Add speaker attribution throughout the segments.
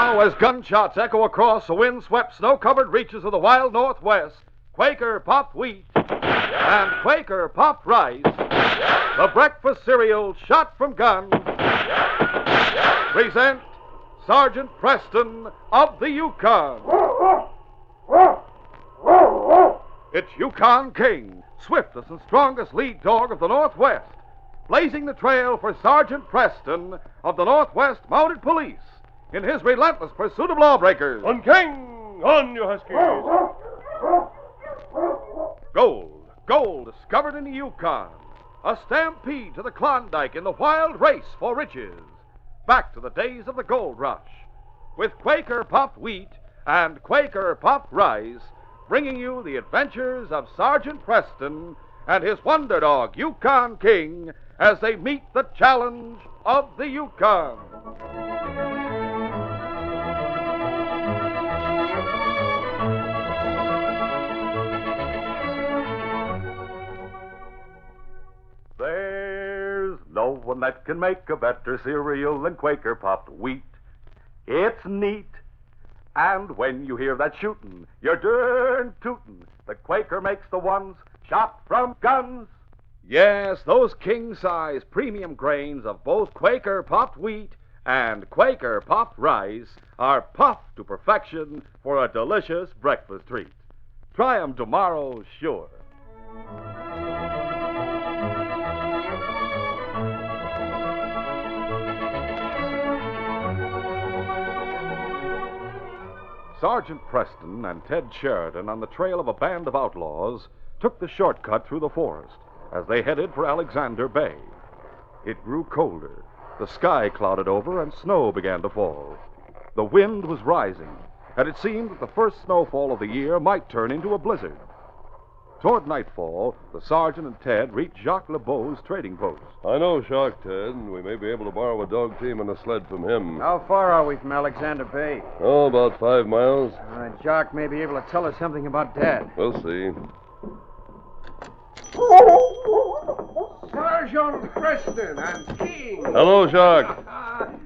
Speaker 1: Now, as gunshots echo across the wind-swept, snow-covered reaches of the wild Northwest, Quaker popped wheat and Quaker popped rice, the breakfast cereal shot from guns, present Sergeant Preston of the Yukon. It's Yukon King, swiftest and strongest lead dog of the Northwest, blazing the trail for Sergeant Preston of the Northwest Mounted Police in his relentless pursuit of lawbreakers.
Speaker 2: On King! On, you huskies!
Speaker 1: Gold discovered in the Yukon. A stampede to the Klondike in the wild race for riches. Back to the days of the gold rush. With Quaker popped wheat and Quaker popped rice, bringing you the adventures of Sergeant Preston and his wonder dog, Yukon King, as they meet the challenge of the Yukon. There's no one that can make a better cereal than Quaker popped wheat. It's neat. And when you hear that shootin', you're darn tootin'. The Quaker makes the ones shot from guns. Yes, those king-size premium grains of both Quaker popped wheat and Quaker popped rice are puffed to perfection for a delicious breakfast treat. Try 'em tomorrow, sure. Sergeant Preston and Ted Sheridan, on the trail of a band of outlaws, took the shortcut through the forest as they headed for Alexander Bay. It grew colder. The sky clouded over and snow began to fall. The wind was rising, and it seemed that the first snowfall of the year might turn into a blizzard. Toward nightfall, the sergeant and Ted reached Jacques LeBeau's trading post.
Speaker 2: I know Jacques, Ted. We may be able to borrow a dog team and a sled from him.
Speaker 3: How far are we from Alexander Bay?
Speaker 2: Oh, about 5 miles.
Speaker 3: Jacques may be able to tell us something about Dad.
Speaker 2: We'll see.
Speaker 4: Sergeant Preston and King.
Speaker 2: Hello, Jacques.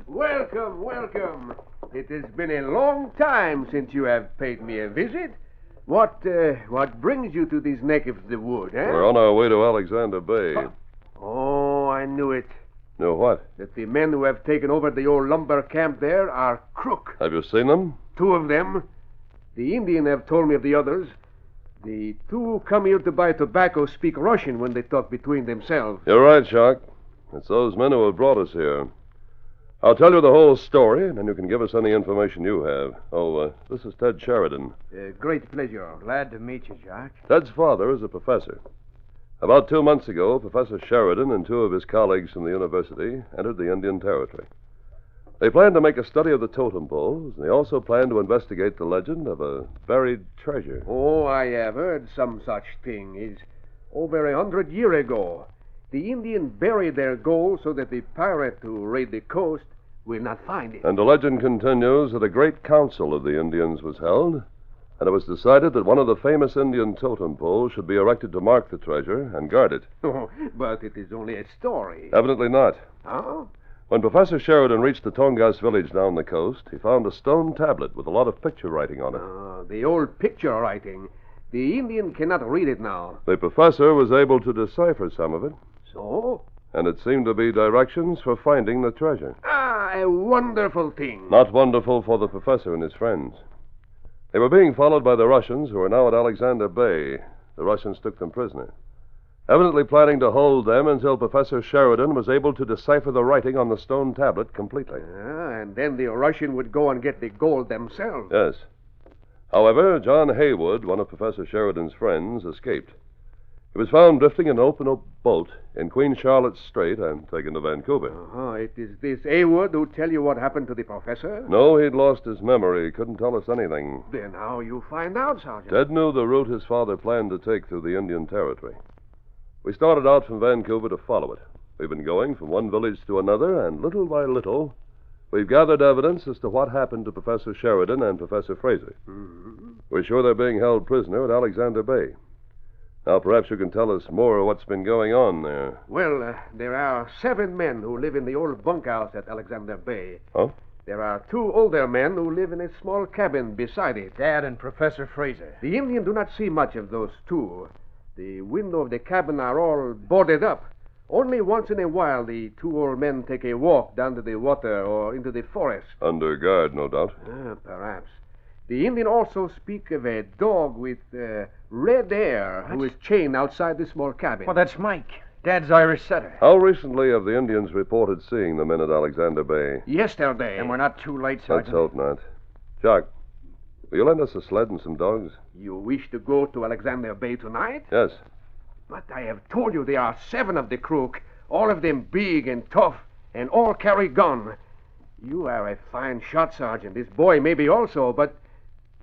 Speaker 4: Welcome. It has been a long time since you have paid me a visit. What brings you to this neck of the wood, eh?
Speaker 2: We're on our way to Alexander Bay.
Speaker 4: Oh, I knew it.
Speaker 2: Knew what?
Speaker 4: That the men who have taken over the old lumber camp there are crook.
Speaker 2: Have you seen them?
Speaker 4: 2 of them. The Indian have told me of the others. The 2 who come here to buy tobacco speak Russian when they talk between themselves.
Speaker 2: You're right, Jacques. It's those men who have brought us here. I'll tell you the whole story, and then you can give us any information you have. This is Ted Sheridan.
Speaker 3: Great pleasure. Glad to meet you, Jacques.
Speaker 2: Ted's father is a professor. About 2 months ago, Professor Sheridan and 2 of his colleagues from the university entered the Indian Territory. They planned to make a study of the totem poles, and they also planned to investigate the legend of a buried treasure.
Speaker 4: Oh, I have heard some such thing. It's over 100 years ago. The Indian buried their gold so that the pirate who raid the coast will not find it.
Speaker 2: And the legend continues that a great council of the Indians was held, and it was decided that one of the famous Indian totem poles should be erected to mark the treasure and guard it.
Speaker 4: Oh, but it is only a story.
Speaker 2: Evidently not.
Speaker 4: Oh?
Speaker 2: When Professor Sheridan reached the Tongass village down the coast, he found a stone tablet with a lot of picture writing on it.
Speaker 4: The old picture writing. The Indian cannot read it now.
Speaker 2: The professor was able to decipher some of it.
Speaker 4: So?
Speaker 2: And it seemed to be directions for finding the treasure.
Speaker 4: A wonderful thing.
Speaker 2: Not wonderful for the professor and his friends. They were being followed by the Russians, who were now at Alexander Bay. The Russians took them prisoner, evidently planning to hold them until Professor Sheridan was able to decipher the writing on the stone tablet completely.
Speaker 4: And then the Russian would go and get the gold themselves.
Speaker 2: Yes. However, John Haywood, one of Professor Sheridan's friends, escaped. He was found drifting in an open boat in Queen Charlotte's Strait and taken to Vancouver.
Speaker 4: It is this Haywood who tell you what happened to the professor?
Speaker 2: No, he'd lost his memory. He couldn't tell us anything.
Speaker 4: Then how you find out, Sergeant?
Speaker 2: Ted knew the route his father planned to take through the Indian Territory. We started out from Vancouver to follow it. We've been going from one village to another, and little by little, we've gathered evidence as to what happened to Professor Sheridan and Professor Fraser.
Speaker 4: Mm-hmm.
Speaker 2: We're sure they're being held prisoner at Alexander Bay. Now, perhaps you can tell us more of what's been going on there.
Speaker 4: Well, there are 7 men who live in the old bunkhouse at Alexander Bay.
Speaker 2: Oh?
Speaker 4: There are 2 older men who live in a small cabin beside it.
Speaker 3: Dad and Professor Fraser.
Speaker 4: The Indian do not see much of those 2. The window of the cabin are all boarded up. Only once in a while the 2 old men take a walk down to the water or into the forest.
Speaker 2: Under guard, no doubt.
Speaker 4: Perhaps. The Indian also speak of a dog with red hair who is chained outside the small cabin.
Speaker 3: Well, that's Mike, Dad's Irish setter.
Speaker 2: How recently have the Indians reported seeing the men at Alexander Bay?
Speaker 4: Yesterday.
Speaker 3: And we're not too late,
Speaker 2: Let's
Speaker 3: Sergeant.
Speaker 2: hope not. Jock, will you lend us a sled and some dogs?
Speaker 4: You wish to go to Alexander Bay tonight?
Speaker 2: Yes.
Speaker 4: But I have told you there are 7 of the crew, all of them big and tough, and all carry gun. You are a fine shot, Sergeant. This boy may be also, but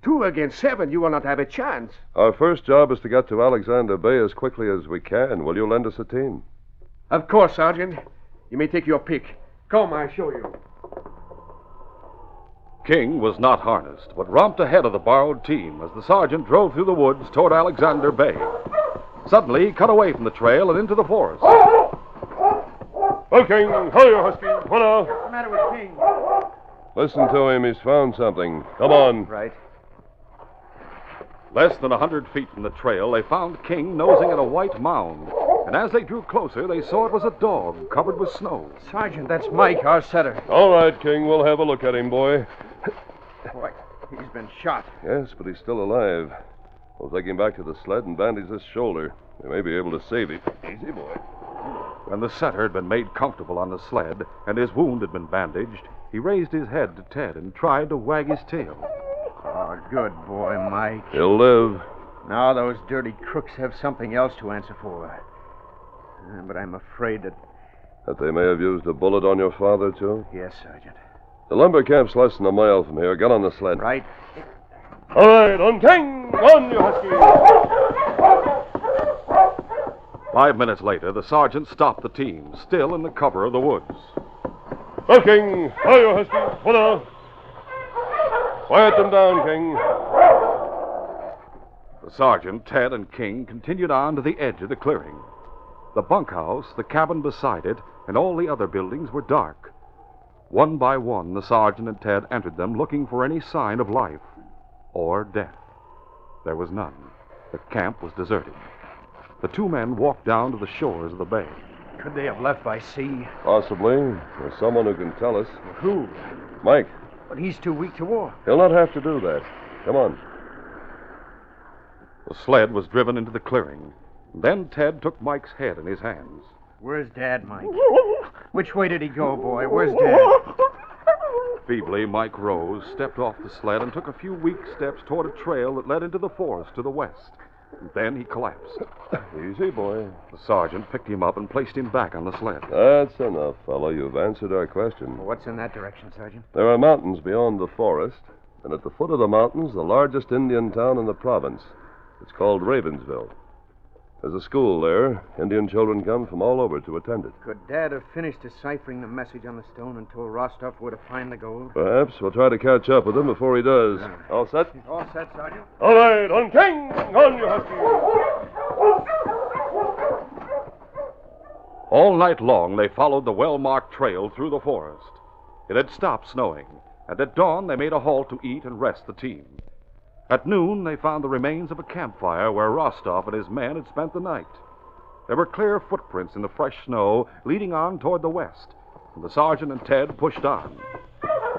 Speaker 4: 2 against 7, you will not have a chance.
Speaker 2: Our first job is to get to Alexander Bay as quickly as we can. Will you lend us a team?
Speaker 4: Of course, Sergeant. You may take your pick. Come, I'll show you.
Speaker 1: King was not harnessed, but romped ahead of the borrowed team as the sergeant drove through the woods toward Alexander Bay. Suddenly, he cut away from the trail and into the forest.
Speaker 2: Well, King, hurry, your husky. What now?
Speaker 3: What's the matter with King?
Speaker 2: Listen to him. He's found something. Come on.
Speaker 3: Right.
Speaker 1: Less than 100 feet from the trail, they found King nosing at a white mound. And as they drew closer, they saw it was a dog covered with snow.
Speaker 3: Sergeant, that's Mike, our setter.
Speaker 2: All right, King. We'll have a look at him, boy.
Speaker 3: Boy, he's been shot.
Speaker 2: Yes, but he's still alive. We'll take him back to the sled and bandage his shoulder. We may be able to save him. Easy, boy.
Speaker 1: When the setter had been made comfortable on the sled and his wound had been bandaged, he raised his head to Ted and tried to wag his tail.
Speaker 3: Oh, good boy, Mike.
Speaker 2: He'll live.
Speaker 3: Now those dirty crooks have something else to answer for. But I'm afraid that...
Speaker 2: That they may have used a bullet on your father, too?
Speaker 3: Yes, Sergeant.
Speaker 2: The lumber camp's less than a mile from here. Get on the sled.
Speaker 3: Right.
Speaker 2: All right, on King! On, you husky!
Speaker 1: 5 minutes later, the sergeant stopped the team, still in the cover of the woods.
Speaker 2: On, King! On, you husky! What now? Quiet them down, King.
Speaker 1: The sergeant, Ted, and King continued on to the edge of the clearing. The bunkhouse, the cabin beside it, and all the other buildings were dark. One by one, the sergeant and Ted entered them looking for any sign of life or death. There was none. The camp was deserted. The 2 men walked down to the shores of the bay.
Speaker 3: Could they have left by sea?
Speaker 2: Possibly. There's someone who can tell us.
Speaker 3: Who?
Speaker 2: Mike.
Speaker 3: But he's too weak to walk.
Speaker 2: He'll not have to do that. Come on.
Speaker 1: The sled was driven into the clearing. Then Ted took Mike's head in his hands.
Speaker 3: Where's Dad, Mike? Which way did he go, boy? Where's Dad?
Speaker 1: Feebly, Mike rose, stepped off the sled, and took a few weak steps toward a trail that led into the forest to the west. And then he collapsed.
Speaker 2: Easy, boy.
Speaker 1: The sergeant picked him up and placed him back on the sled.
Speaker 2: That's enough, fellow. You've answered our question.
Speaker 3: What's in that direction, Sergeant?
Speaker 2: There are mountains beyond the forest, and at the foot of the mountains, the largest Indian town in the province. It's called Ravensville. There's a school there. Indian children come from all over to attend it.
Speaker 3: Could Dad have finished deciphering the message on the stone and told Rostov where to find the gold?
Speaker 2: Perhaps we'll try to catch up with him before he does. All set?
Speaker 3: All set, Sergeant.
Speaker 2: All right, on King! On, you husky!
Speaker 1: All night long, they followed the well-marked trail through the forest. It had stopped snowing, and at dawn they made a halt to eat and rest the team. At noon, they found the remains of a campfire where Rostov and his men had spent the night. There were clear footprints in the fresh snow leading on toward the west, and the sergeant and Ted pushed on.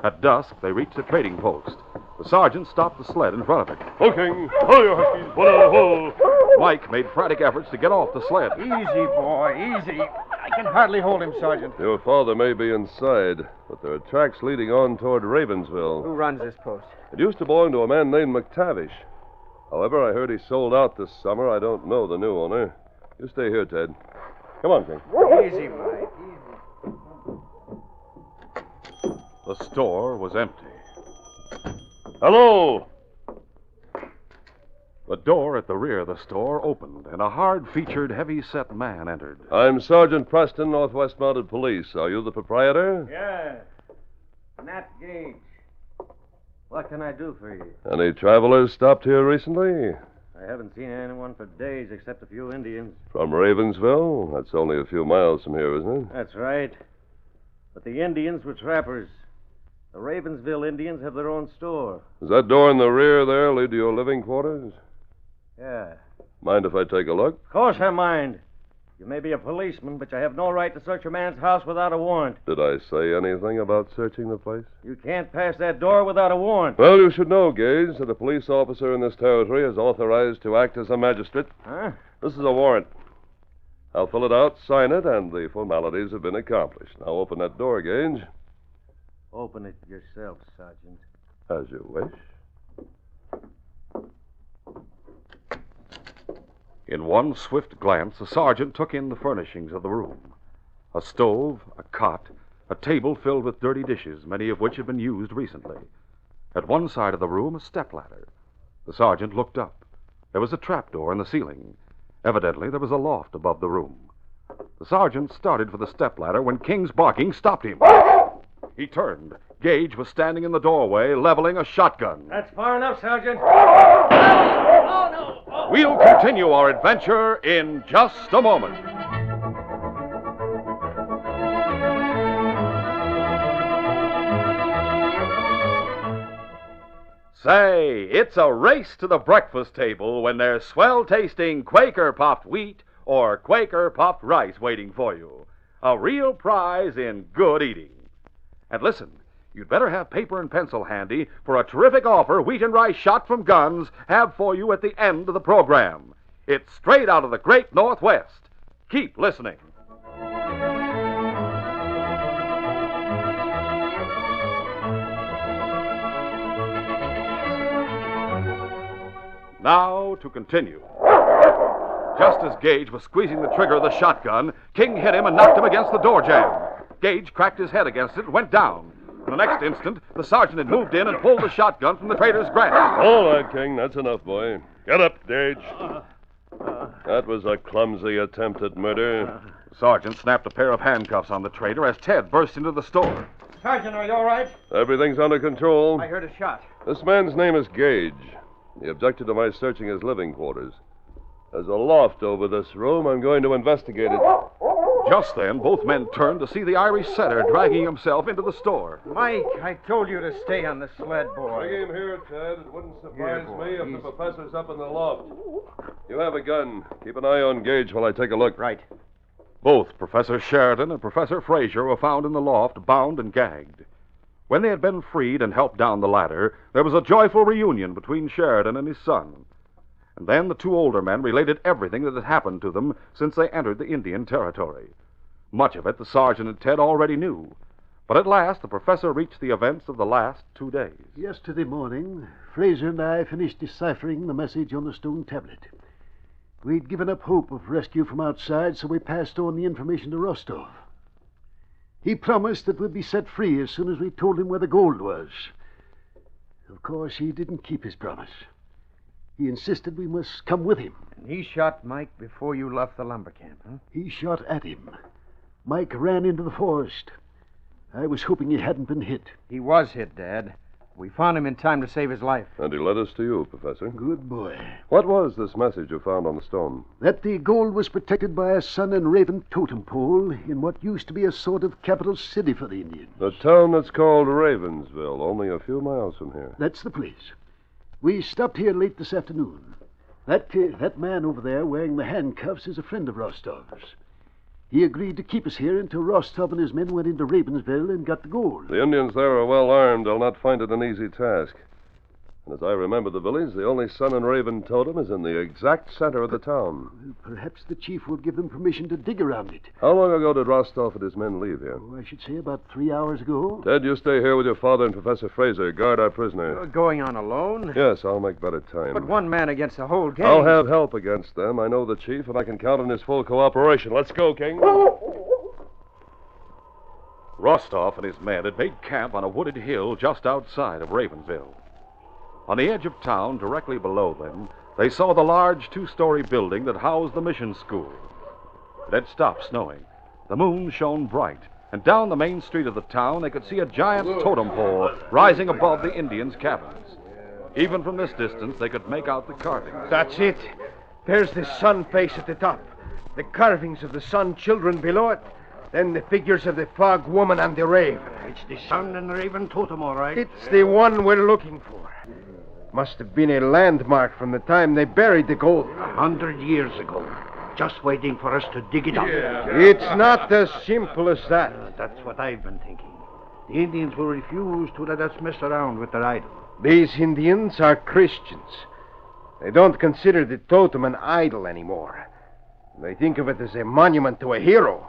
Speaker 1: At dusk, they reached a trading post. The sergeant stopped the sled in front of it.
Speaker 2: King! Ho, you huskies! One on the hole!
Speaker 1: Mike made frantic efforts to get off the sled.
Speaker 3: Easy, boy, easy. I can hardly hold him, Sergeant.
Speaker 2: Your father may be inside, but there are tracks leading on toward Ravensville.
Speaker 3: Who runs this post?
Speaker 2: It used to belong to a man named McTavish. However, I heard he sold out this summer. I don't know the new owner. You stay here, Ted. Come on, King.
Speaker 3: Easy, Mike, easy.
Speaker 1: The store was empty.
Speaker 2: Hello!
Speaker 1: The door at the rear of the store opened, and a hard-featured, heavy-set man entered.
Speaker 2: I'm Sergeant Preston, Northwest Mounted Police. Are you the proprietor?
Speaker 5: Yeah. Nat Gage. What can I do for you?
Speaker 2: Any travelers stopped here recently?
Speaker 5: I haven't seen anyone for days except a few Indians.
Speaker 2: From Ravensville? That's only a few miles from here, isn't it?
Speaker 5: That's right. But the Indians were trappers. The Ravensville Indians have their own store.
Speaker 2: Does that door in the rear there lead to your living quarters?
Speaker 5: Yeah.
Speaker 2: Mind if I take a look?
Speaker 5: Of course I mind. You may be a policeman, but you have no right to search a man's house without a warrant.
Speaker 2: Did I say anything about searching the place?
Speaker 5: You can't pass that door without a warrant.
Speaker 2: Well, you should know, Gage, that a police officer in this territory is authorized to act as a magistrate.
Speaker 5: Huh?
Speaker 2: This is a warrant. I'll fill it out, sign it, and the formalities have been accomplished. Now open that door, Gage.
Speaker 5: Open it yourself, Sergeant.
Speaker 2: As you wish.
Speaker 1: In one swift glance, the sergeant took in the furnishings of the room. A stove, a cot, a table filled with dirty dishes, many of which had been used recently. At one side of the room, a stepladder. The sergeant looked up. There was a trapdoor in the ceiling. Evidently, there was a loft above the room. The sergeant started for the stepladder when King's barking stopped him. He turned. Gage was standing in the doorway, leveling a shotgun.
Speaker 5: That's far enough, Sergeant. Oh, no! Oh.
Speaker 1: We'll continue our adventure in just a moment. Say, it's a race to the breakfast table when there's swell-tasting Quaker puffed wheat or Quaker puffed rice waiting for you. A real prize in good eating. And listen, you'd better have paper and pencil handy for a terrific offer Wheat and Rice Shot from Guns have for you at the end of the program. It's straight out of the great Northwest. Keep listening. Now to continue. Just as Gage was squeezing the trigger of the shotgun, King hit him and knocked him against the door jamb. Gage cracked his head against it and went down. In the next instant, the sergeant had moved in and pulled the shotgun from the trader's grasp.
Speaker 2: All right, King. That's enough, boy. Get up, Gage. That was a clumsy attempt at murder.
Speaker 1: The sergeant snapped a pair of handcuffs on the trader as Ted burst into the store.
Speaker 5: Sergeant, are you all right?
Speaker 2: Everything's under control.
Speaker 3: I heard a shot.
Speaker 2: This man's name is Gage. He objected to my searching his living quarters. There's a loft over this room. I'm going to investigate it.
Speaker 1: Just then, both men turned to see the Irish setter dragging himself into the store.
Speaker 3: Mike, I told you to stay on the sled, boy.
Speaker 2: Bring him here, Ted. It wouldn't surprise
Speaker 3: Yeah, boy,
Speaker 2: me if
Speaker 3: he's-
Speaker 2: the professor's up in the loft. You have a gun. Keep an eye on Gage while I take a look.
Speaker 3: Right.
Speaker 1: Both Professor Sheridan and Professor Fraser were found in the loft, bound and gagged. When they had been freed and helped down the ladder, there was a joyful reunion between Sheridan and his son. And then the two older men related everything that had happened to them since they entered the Indian territory. Much of it the sergeant and Ted already knew. But at last the professor reached the events of the last 2 days.
Speaker 6: Yesterday morning, Fraser and I finished deciphering the message on the stone tablet. We'd given up hope of rescue from outside, so we passed on the information to Rostov. He promised that we'd be set free as soon as we told him where the gold was. Of course, he didn't keep his promise. He insisted we must come with him.
Speaker 3: And he shot Mike before you left the lumber camp, huh?
Speaker 6: He shot at him. Mike ran into the forest. I was hoping he hadn't been hit.
Speaker 3: He was hit, Dad. We found him in time to save his life.
Speaker 2: And he led us to you, Professor.
Speaker 6: Good boy.
Speaker 2: What was this message you found on the stone?
Speaker 6: That the gold was protected by a sun and raven totem pole in what used to be a sort of capital city for the Indians.
Speaker 2: The town that's called Ravensville, only a few miles from here.
Speaker 6: That's the place. We stopped here late this afternoon. That man over there wearing the handcuffs is a friend of Rostov's. He agreed to keep us here until Rostov and his men went into Ravensville and got the gold.
Speaker 2: The Indians there are well armed. They'll not find it an easy task. And as I remember the village, the only sun and raven totem is in the exact center of the town.
Speaker 6: Well, perhaps the chief will give them permission to dig around it.
Speaker 2: How long ago did Rostov and his men leave here?
Speaker 6: Oh, I should say about 3 hours ago.
Speaker 2: Ted, you stay here with your father and Professor Fraser. Guard our prisoner.
Speaker 3: You're going on alone?
Speaker 2: Yes, I'll make better time.
Speaker 3: But one man against the whole gang.
Speaker 2: I'll have help against them. I know the chief, and I can count on his full cooperation. Let's go, King.
Speaker 1: Rostov and his men had made camp on a wooded hill just outside of Ravensville. On the edge of town, directly below them, they saw the large 2-story building that housed the mission school. It had stopped snowing. The moon shone bright, and down the main street of the town they could see a giant totem pole rising above the Indians' cabins. Even from this distance, they could make out the carvings.
Speaker 4: That's it. There's the sun face at the top. The carvings of the sun children below it. Then the figures of the fog woman and the raven.
Speaker 7: It's the sun and raven totem, all right.
Speaker 4: It's the one we're looking for. Must have been a landmark from the time they buried the gold.
Speaker 7: 100 years ago. Just waiting for us to dig it up.
Speaker 4: It's not as simple as that.
Speaker 7: That's what I've been thinking. The Indians will refuse to let us mess around with their idol.
Speaker 4: These Indians are Christians. They don't consider the totem an idol anymore. They think of it as a monument to a hero.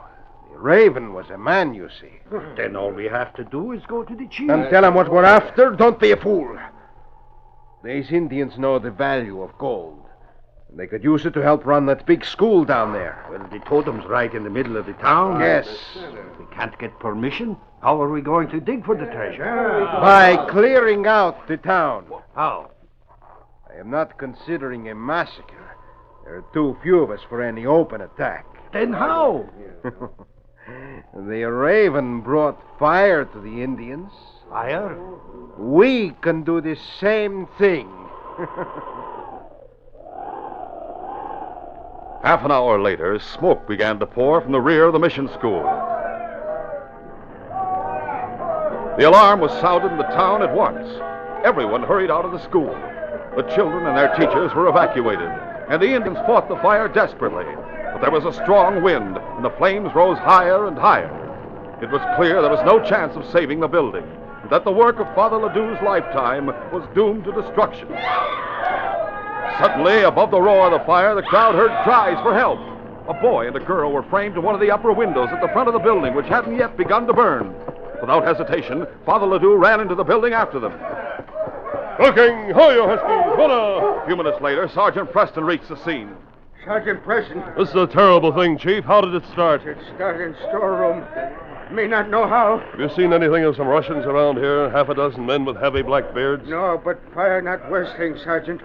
Speaker 4: The raven was a man, you see.
Speaker 7: Then all we have to do is go to the chief.
Speaker 4: And tell him what we're after. Don't be a fool. These Indians know the value of gold. And they could use it to help run that big school down there.
Speaker 7: Well, the totem's right in the middle of the town.
Speaker 4: Yes.
Speaker 7: We can't get permission. How are we going to dig for the treasure?
Speaker 4: By clearing out the town.
Speaker 7: How?
Speaker 4: I am not considering a massacre. There are too few of us for any open attack.
Speaker 7: Then how?
Speaker 4: The raven brought fire to the Indians.
Speaker 7: Fire?
Speaker 4: We can do the same thing.
Speaker 1: Half an hour later, smoke began to pour from the rear of the mission school. The alarm was sounded in the town at once. Everyone hurried out of the school. The children and their teachers were evacuated, and the Indians fought the fire desperately. But there was a strong wind, and the flames rose higher and higher. It was clear there was no chance of saving the building, and that the work of Father Ledoux's lifetime was doomed to destruction. Suddenly, above the roar of the fire, the crowd heard cries for help. A boy and a girl were framed in one of the upper windows at the front of the building, which hadn't yet begun to burn. Without hesitation, Father Ledoux ran into the building after them.
Speaker 2: Looking, ho, you huskies,
Speaker 1: A few minutes later, Sergeant Preston reached the scene.
Speaker 4: Sergeant Preston.
Speaker 2: This is a terrible thing, Chief. How did it start?
Speaker 4: It started in storeroom. May not know how.
Speaker 2: Have you seen anything of some Russians around here? Half a dozen men with heavy black beards?
Speaker 4: No, but fire not worst thing, Sergeant.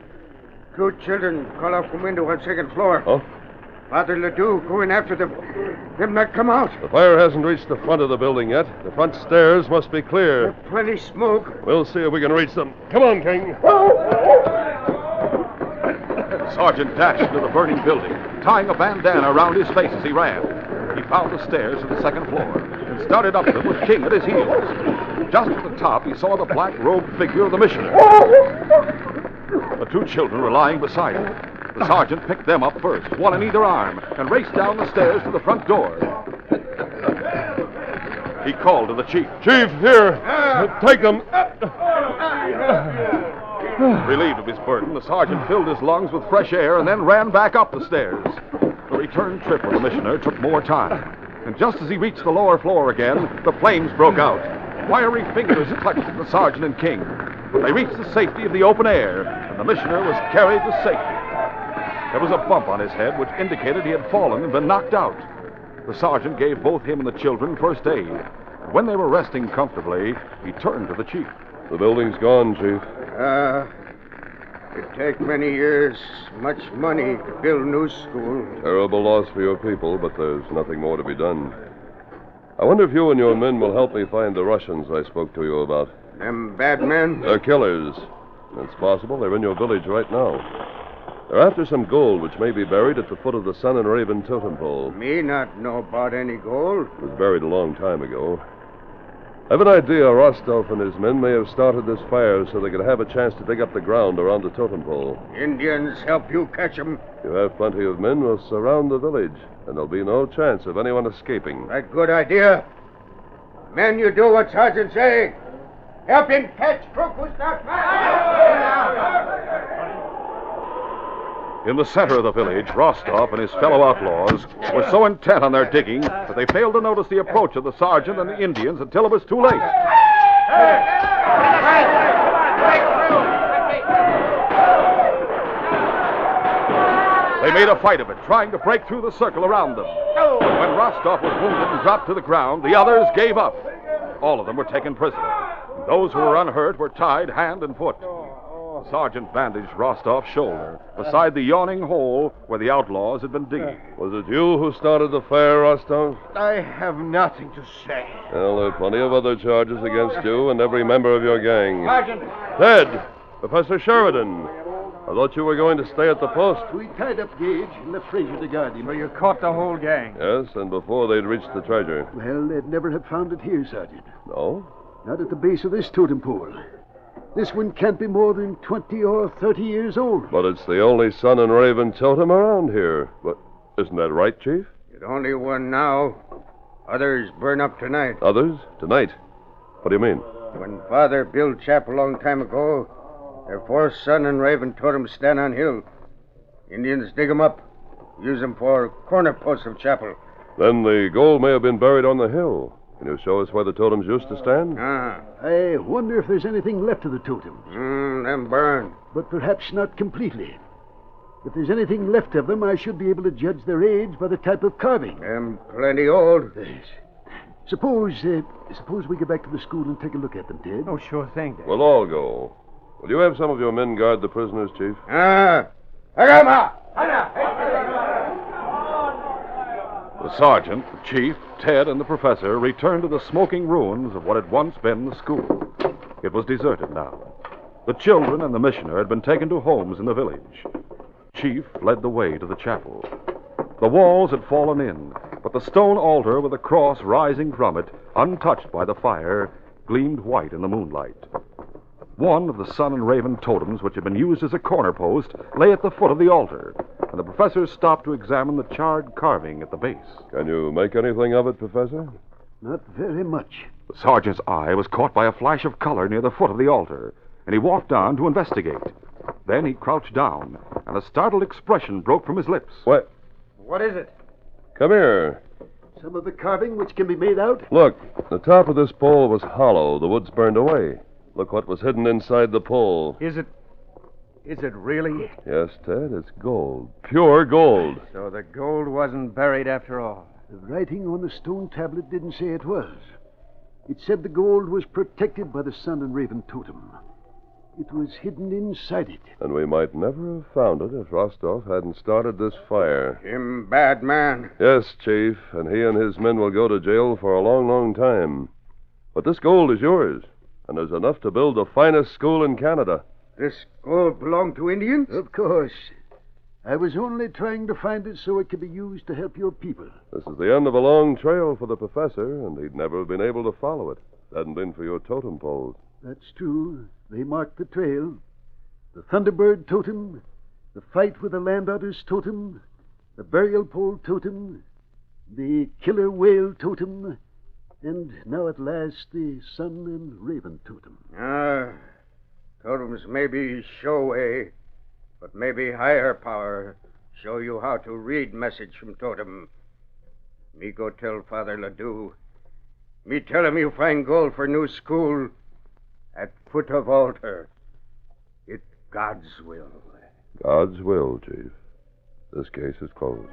Speaker 4: 2 children call off the window on 2nd floor.
Speaker 2: Oh?
Speaker 4: Father Ledoux going after them. Them not come out.
Speaker 2: The fire hasn't reached the front of the building yet. The front stairs must be clear.
Speaker 4: Plenty smoke.
Speaker 2: We'll see if we can reach them. Come on, King.
Speaker 1: Sergeant dashed into the burning building, tying a bandana around his face as he ran. He found the stairs to the 2nd floor and started up them with King at his heels. Just at the top, he saw the black-robed figure of the missioner. The 2 children were lying beside him. The sergeant picked them up first, one in either arm, and raced down the stairs to the front door. He called to the chief.
Speaker 2: Chief, here. Take them.
Speaker 1: Relieved of his burden, the sergeant filled his lungs with fresh air and then ran back up the stairs. The return trip of the missioner took more time. And just as he reached the lower floor again, the flames broke out. Wiry fingers clutched at the sergeant and King. But they reached the safety of the open air, and the missioner was carried to safety. There was a bump on his head which indicated he had fallen and been knocked out. The sergeant gave both him and the children first aid. And when they were resting comfortably, he turned to the chief.
Speaker 2: The building's gone, Chief.
Speaker 4: It take many years, much money to build new school.
Speaker 2: Terrible loss for your people, but there's nothing more to be done. I wonder if you and your men will help me find the Russians I spoke to you about.
Speaker 4: Them bad men?
Speaker 2: They're killers. It's possible they're in your village right now. They're after some gold which may be buried at the foot of the Sun and Raven totem pole.
Speaker 4: Me not know about any gold.
Speaker 2: It was buried a long time ago. I've an idea Rostov and his men may have started this fire so they could have a chance to dig up the ground around the totem pole.
Speaker 4: Indians help you catch them.
Speaker 2: You have plenty of men, we'll surround the village, and there'll be no chance of anyone escaping.
Speaker 4: Right, good idea. Men, you do what Sergeant say. Help him catch crook who starts
Speaker 1: In the center of the village, Rostov and his fellow outlaws were so intent on their digging that they failed to notice the approach of the sergeant and the Indians until it was too late. They made a fight of it, trying to break through the circle around them. When Rostov was wounded and dropped to the ground, the others gave up. All of them were taken prisoner. Those who were unhurt were tied hand and foot. The sergeant bandaged Rostov's shoulder beside the yawning hole where the outlaws had been digging.
Speaker 2: Was it you who started the fire, Rostov?
Speaker 4: I have nothing to say.
Speaker 2: Well, there are plenty of other charges against you and every member of your gang.
Speaker 4: Sergeant!
Speaker 2: Ted! Professor Sheridan! I thought you were going to stay at the post.
Speaker 6: We tied up Gage and left Fraser to guard him.
Speaker 3: So you caught the whole gang?
Speaker 2: Yes, and before they'd reached the treasure.
Speaker 6: Well, they'd never have found it here, Sergeant.
Speaker 2: No?
Speaker 6: Not at the base of this totem pole. This one can't be more than 20 or 30 years old.
Speaker 2: But it's the only sun and raven totem around here. But isn't that right, Chief?
Speaker 3: It's only one now. Others burn up tonight.
Speaker 2: Others? Tonight? What do you mean?
Speaker 3: When Father built chapel a long time ago, their 4 sun and raven totems stand on hill. Indians dig 'em up, use 'em for corner posts of chapel.
Speaker 2: Then the gold may have been buried on the hill. Can you show us where the totems used to stand?
Speaker 6: I wonder if there's anything left of the totems.
Speaker 3: Them burned.
Speaker 6: But perhaps not completely. If there's anything left of them, I should be able to judge their age by the type of carving.
Speaker 3: Them plenty old.
Speaker 6: Yes. Suppose we get back to the school and take a look at them, Ted.
Speaker 3: Oh, sure thing, Dad.
Speaker 2: We'll all go. Will you have some of your men guard the prisoners, Chief?
Speaker 1: The sergeant, the chief, Ted, and the professor returned to the smoking ruins of what had once been the school. It was deserted now. The children and the missioner had been taken to homes in the village. Chief led the way to the chapel. The walls had fallen in, but the stone altar with a cross rising from it, untouched by the fire, gleamed white in the moonlight. One of the sun and raven totems, which had been used as a corner post, lay at the foot of the altar, and the professor stopped to examine the charred carving at the base.
Speaker 2: Can you make anything of it, Professor?
Speaker 6: Not very much.
Speaker 1: The sergeant's eye was caught by a flash of color near the foot of the altar, and he walked on to investigate. Then he crouched down, and a startled expression broke from his lips.
Speaker 2: What?
Speaker 3: What is it?
Speaker 2: Come here.
Speaker 6: Some of the carving which can be made out?
Speaker 2: Look, the top of this pole was hollow. The wood's burned away. Look what was hidden inside the pole.
Speaker 3: Is it really?
Speaker 2: Yes, Ted, it's gold. Pure gold.
Speaker 3: So the gold wasn't buried after all.
Speaker 6: The writing on the stone tablet didn't say it was. It said the gold was protected by the sun and raven totem. It was hidden inside it.
Speaker 2: And we might never have found it if Rostov hadn't started this fire.
Speaker 3: Him bad man.
Speaker 2: Yes, Chief, and he and his men will go to jail for a long, long time. But this gold is yours, and there's enough to build the finest school in Canada.
Speaker 3: This gold belonged to Indians?
Speaker 6: Of course. I was only trying to find it so it could be used to help your people.
Speaker 2: This is the end of a long trail for the professor, and he'd never have been able to follow it if it hadn't been for your totem poles.
Speaker 6: That's true. They marked the trail. The Thunderbird totem, the fight with the land otter's totem, the burial pole totem, the killer whale totem, and now at last the sun and raven totem.
Speaker 3: Totems maybe show way, but maybe higher power show you how to read message from totem. Me go tell Father Ledoux. Me tell him you find gold for new school at foot of altar. It God's will.
Speaker 2: God's will, Chief. This case is closed.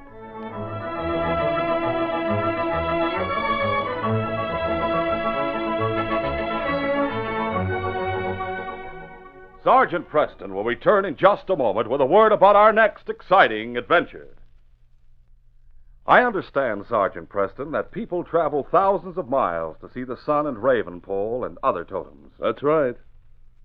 Speaker 1: Sergeant Preston will return in just a moment with a word about our next exciting adventure. I understand, Sergeant Preston, that people travel thousands of miles to see the sun and raven pole and other totems.
Speaker 2: That's right.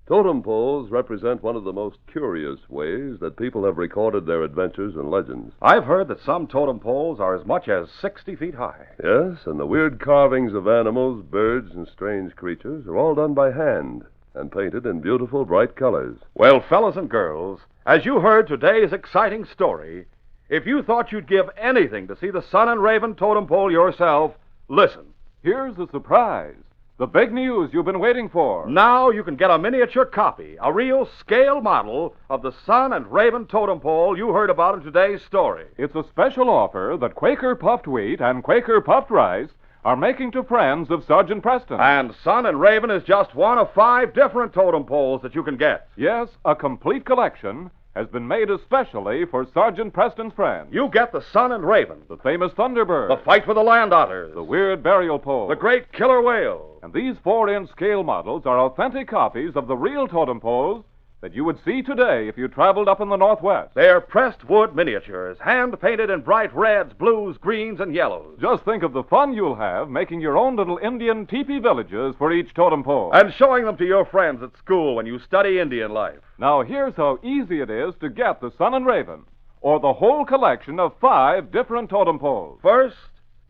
Speaker 2: Totem poles represent one of the most curious ways that people have recorded their adventures and legends.
Speaker 1: I've heard that some totem poles are as much as 60 feet high.
Speaker 2: Yes, and the weird carvings of animals, birds, and strange creatures are all done by hand and painted in beautiful, bright colors.
Speaker 1: Well, fellas and girls, as you heard today's exciting story, if you thought you'd give anything to see the sun and raven totem pole yourself, listen.
Speaker 8: Here's the surprise. The big news you've been waiting for.
Speaker 1: Now you can get a miniature copy, a real scale model of the sun and raven totem pole you heard about in today's story.
Speaker 8: It's a special offer that Quaker Puffed Wheat and Quaker Puffed Rice are making to friends of Sergeant Preston.
Speaker 1: And sun and raven is just one of 5 different totem poles that you can get.
Speaker 8: Yes, a complete collection has been made especially for Sergeant Preston's friends.
Speaker 1: You get the sun and raven,
Speaker 8: The famous Thunderbird,
Speaker 1: the fight with the land otters,
Speaker 8: the weird burial pole,
Speaker 1: the great killer whale.
Speaker 8: And these 4-inch scale models are authentic copies of the real totem poles that you would see today if you traveled up in the Northwest.
Speaker 1: They're pressed wood miniatures, hand-painted in bright reds, blues, greens, and yellows.
Speaker 8: Just think of the fun you'll have making your own little Indian teepee villages for each totem pole.
Speaker 1: And showing them to your friends at school when you study Indian life.
Speaker 8: Now, here's how easy it is to get the Sun and Raven, or the whole collection of 5 different totem poles.
Speaker 1: First,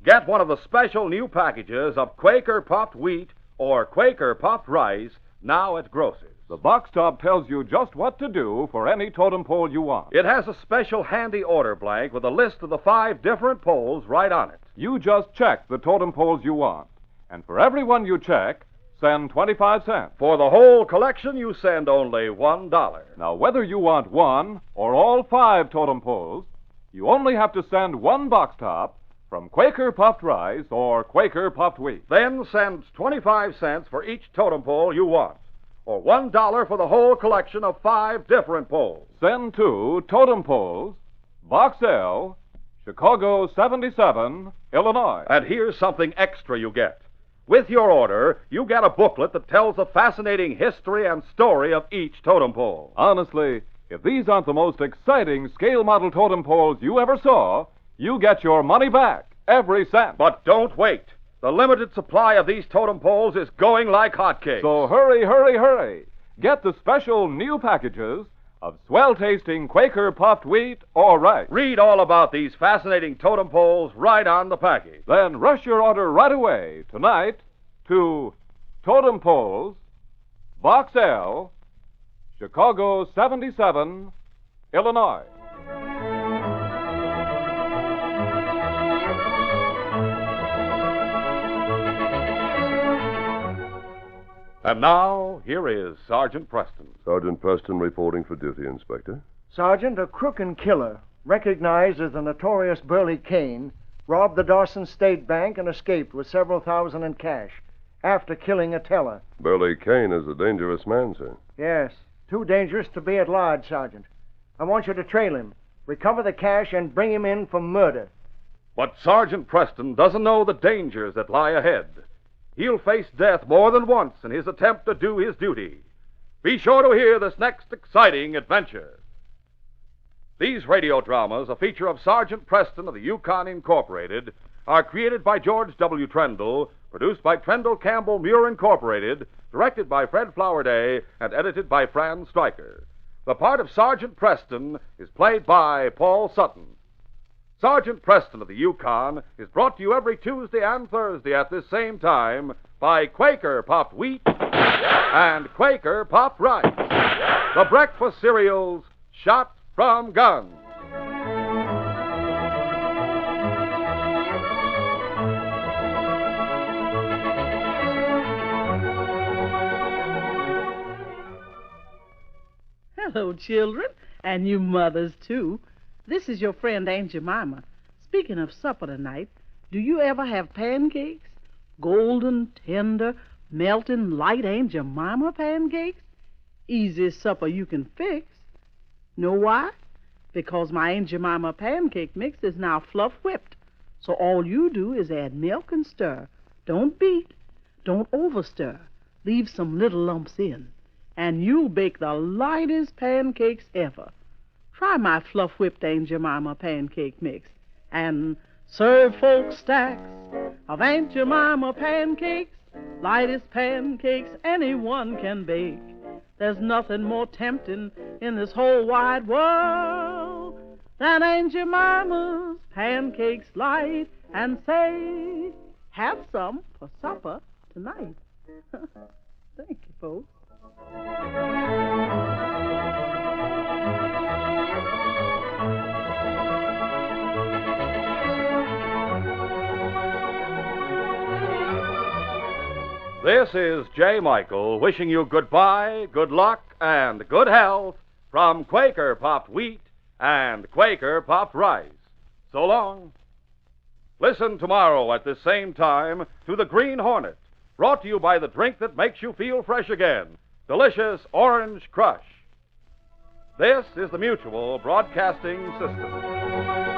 Speaker 1: get one of the special new packages of Quaker Puffed Wheat or Quaker Puffed Rice, now at grocers.
Speaker 8: The box top tells you just what to do for any totem pole you want.
Speaker 1: It has a special handy order blank with a list of the 5 different poles right on it.
Speaker 8: You just check the totem poles you want. And for every one you check, send 25 cents.
Speaker 1: For the whole collection, you send only $1.
Speaker 8: Now, whether you want one or all 5 totem poles, you only have to send 1 box top from Quaker Puffed Rice or Quaker Puffed Wheat.
Speaker 1: Then send 25 cents for each totem pole you want, or $1 for the whole collection of 5 different poles.
Speaker 8: Send to Totem Poles, Box L, Chicago 77, Illinois.
Speaker 1: And here's something extra you get. With your order, you get a booklet that tells the fascinating history and story of each totem pole.
Speaker 8: Honestly, if these aren't the most exciting scale model totem poles you ever saw, you get your money back, every cent.
Speaker 1: But don't wait. The limited supply of these totem poles is going like hotcakes.
Speaker 8: So hurry, hurry, hurry. Get the special new packages of swell-tasting Quaker Puffed Wheat or Rice.
Speaker 1: Read all about these fascinating totem poles right on the package.
Speaker 8: Then rush your order right away tonight to Totem Poles, Box L, Chicago 77, Illinois.
Speaker 1: And now, here is Sergeant Preston.
Speaker 2: Sergeant Preston reporting for duty, Inspector.
Speaker 9: Sergeant, a crook and killer, recognized as the notorious Burley Kane, robbed the Dawson State Bank and escaped with several thousand in cash after killing a teller.
Speaker 2: Burley Kane is a dangerous man, sir.
Speaker 9: Yes, too dangerous to be at large, Sergeant. I want you to trail him, recover the cash, and bring him in for murder.
Speaker 1: But Sergeant Preston doesn't know the dangers that lie ahead. He'll face death more than once in his attempt to do his duty. Be sure to hear this next exciting adventure. These radio dramas, a feature of Sergeant Preston of the Yukon Incorporated, are created by George W. Trendle, produced by Trendle Campbell Muir Incorporated, directed by Fred Flowerday, and edited by Fran Stryker. The part of Sergeant Preston is played by Paul Sutton. Sergeant Preston of the Yukon is brought to you every Tuesday and Thursday at this same time by Quaker Puffed Wheat and Quaker Puffed Rice, the breakfast cereals shot from guns.
Speaker 10: Hello, children, and you mothers, too. This is your friend Aunt Jemima. Speaking of supper tonight, do you ever have pancakes? Golden, tender, melting, light Aunt Jemima pancakes? Easiest supper you can fix. Know why? Because my Aunt Jemima pancake mix is now fluff whipped. So all you do is add milk and stir. Don't beat. Don't overstir. Leave some little lumps in. And you'll bake the lightest pancakes ever. Try my fluff-whipped Aunt Jemima pancake mix and serve folks stacks of Aunt Jemima pancakes, lightest pancakes anyone can bake. There's nothing more tempting in this whole wide world than Aunt Jemima's pancakes light and say, have some for supper tonight. Thank you, folks.
Speaker 1: This is J. Michael wishing you goodbye, good luck, and good health from Quaker Puffed Wheat and Quaker Puffed Rice. So long. Listen tomorrow at this same time to The Green Hornet, brought to you by the drink that makes you feel fresh again, delicious Orange Crush. This is the Mutual Broadcasting System.